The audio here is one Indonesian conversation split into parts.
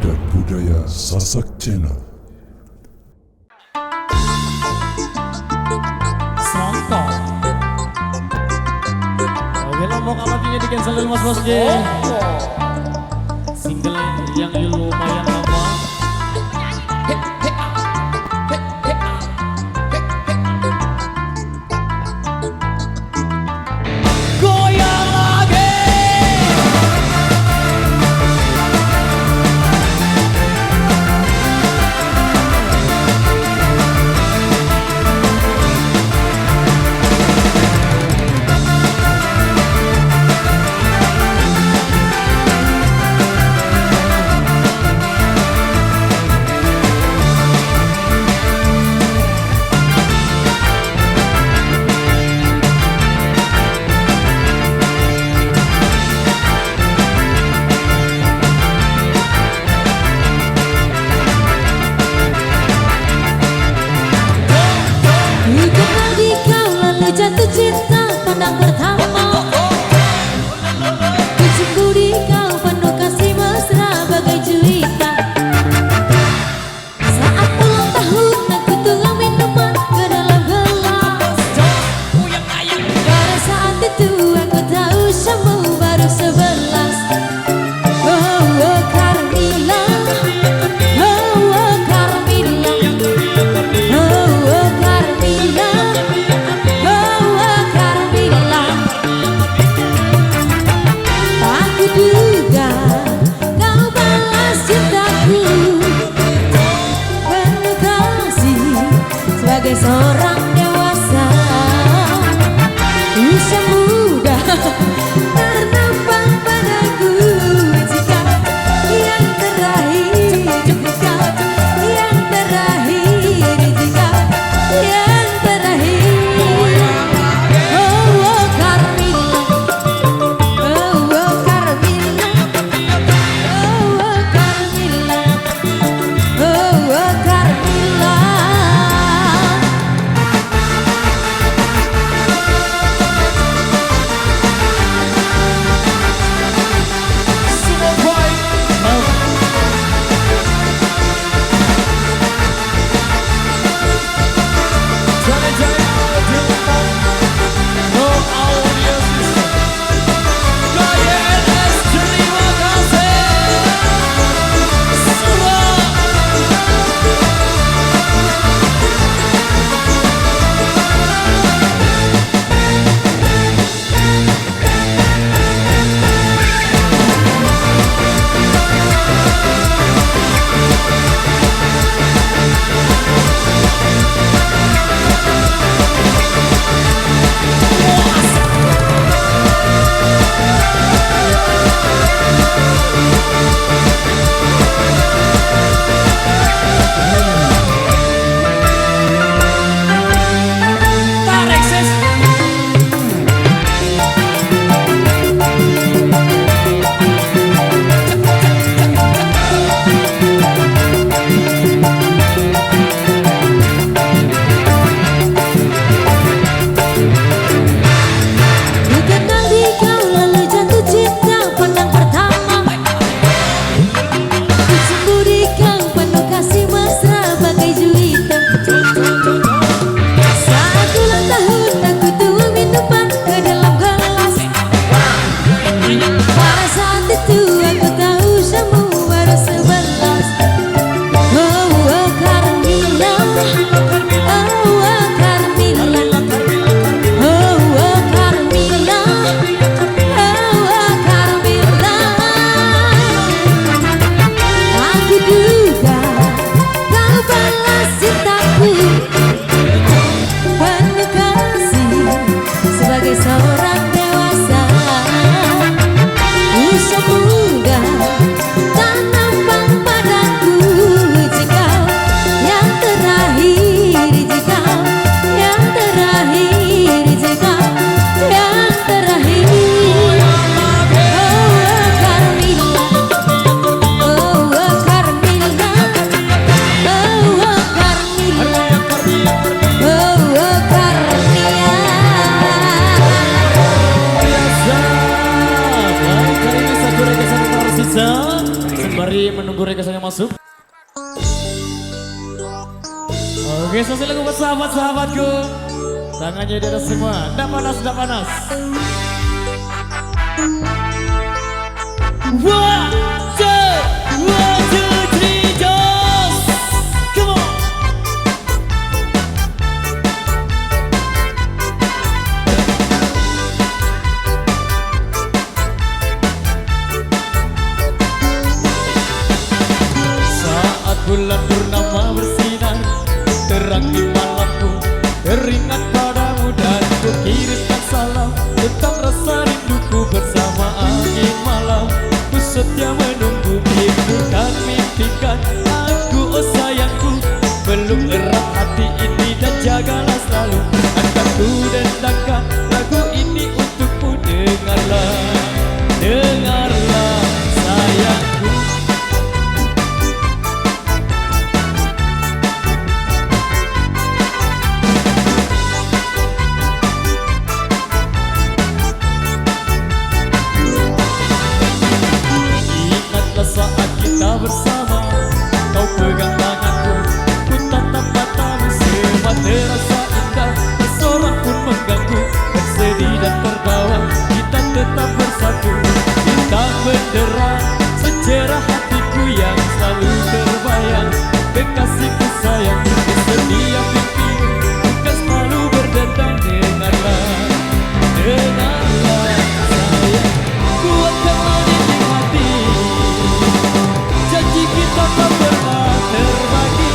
Adat Budaya Sasak Channel. Songkok. Oke lo mau lagunya di cancel dulu Mas Bos J. Single yang lumayan lama. Goyang lagi. Sembari menunggu requestannya masuk. Oke, selesai lagu buat sahabat-sahabatku. Tangannya di atas semua. Nggak panas, nggak panas. One, two, three, just come on. Saat bulan purnama bersinar, terang di malamku, teringat padamu dan ku kirimkan salam tentang rasa rinduku bersama angin malam. Ku setia menunggu, mimpikan, mimpikan aku, oh sayangku. Belum erat hati ini dan jagalah selalu. Akan ku dendangkan lagu ini untukmu. Dengarlah, dengarlah sayangku. Saat kita bersama, kau pegang tanganku, ku tatap matamu, semua terasa indah, seorang pun mengganggu. Bersedih dan tertawa, kita tetap bersatu. Bintang bendera, sejarah hatiku yang selalu terbayang. Kekasihku sayang, di setiap mimpimu, bukan selalu berdendam. Dengarlah, dengarlah sayang, ku akan mendidik hati. Janji kita tak pernah terbagi,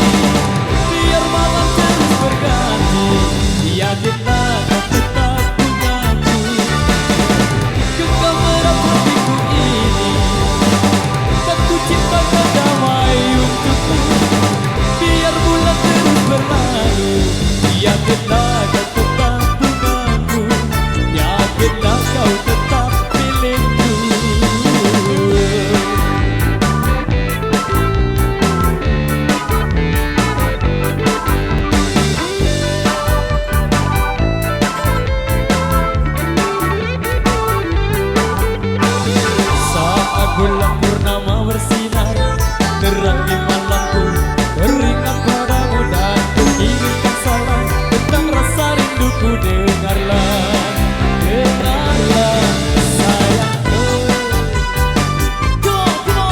biar malam terus berganti. Yakinlah kau tetap denganku, genggam erat hatiku ini. Kan ku ciptakan damai untukmu, biar bulan terus berlalu. Yakinlah kau tetap denganku, yakinlah kau tetap milikku. Bulan purnama bersinar, terang di malamku, teringat padamu dan ku kirimkan salam tentang rasa rinduku. Dengarlah, dengarlah sayangku. Go, go.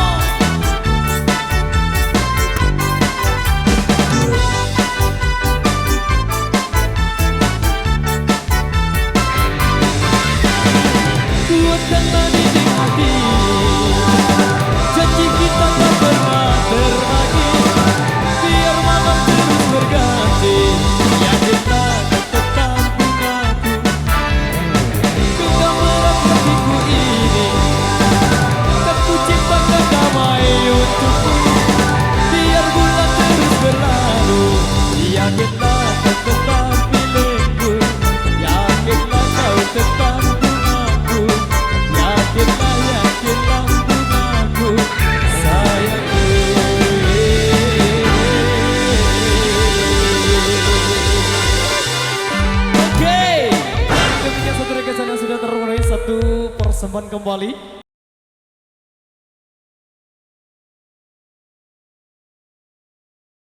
Ku akan mendidik hati, janji kita tak pernah terbagi, biar malam terus berganti. Yakinlah kau tetap denganku, genggam erat hatiku ini. Kan ku ciptakan damai untukmu, biar bulan terus berlalu. Yakinlah kau tetap milikku, yakinlah kau tetap denganku. Yakinlah, yakinlah denganku sayangku. Oke, ketika satu requestan yang sudah terpenuhi, satu persembahan kembali